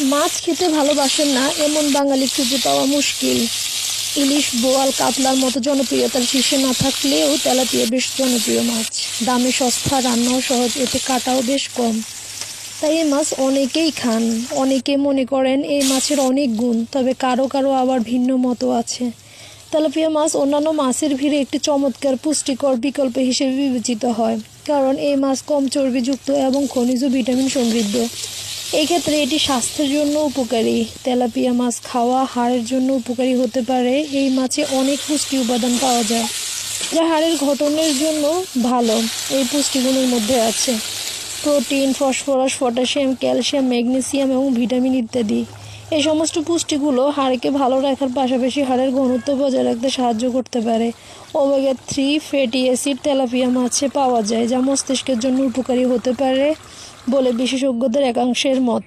মাছ খেতে ভালোবাসেন না এমন বাঙালি খুঁজে পাওয়া মুশকিল। ইলিশ, বোয়াল, কাতলার মতো জনপ্রিয়তার শীর্ষে না থাকলেও তেলাপিয়া বেশ জনপ্রিয় মাছ। দামে সস্তা, রান্নাও সহজ, এতে কাটাও বেশ কম। তাই এই মাছ অনেকেই খান। অনেকে মনে করেন এই মাছের অনেক গুণ, তবে কারো কারো আবার ভিন্ন মতও আছে। তেলাপিয়া মাছ অন্যান্য মাছের ভিড়ে একটি চমৎকার পুষ্টিকর বিকল্প হিসেবে বিবেচিত হয়, কারণ এই মাছ কম চর্বিযুক্ত এবং খনিজ ও ভিটামিন সমৃদ্ধ। এই ক্ষেত্রে এটি স্বাস্থ্যের জন্য উপকারী। তেলাপিয়া মাছ খাওয়া হাড়ের জন্য উপকারী হতে পারে। এই মাছে অনেক পুষ্টি উপাদান পাওয়া যায় যা হাড়ের গঠনের জন্য ভালো। এই পুষ্টিগুলোর মধ্যে আছে protein, phosphorus, potassium, calcium, magnesium এবং ভিটামিন ইত্যাদি। এই সমস্ত পুষ্টিগুলো হাড়কে ভালো রাখার পাশাপাশি হাড়ের ঘনত্ব বজায় রাখতে সাহায্য করতে পারে। ওমেগা 3 ফ্যাটি অ্যাসিড তেলাপিয়া মাছে পাওয়া যায়, যা মস্তিষ্কের জন্য উপকারী হতে পারে বলে বিশেষজ্ঞদের একাংশের মত।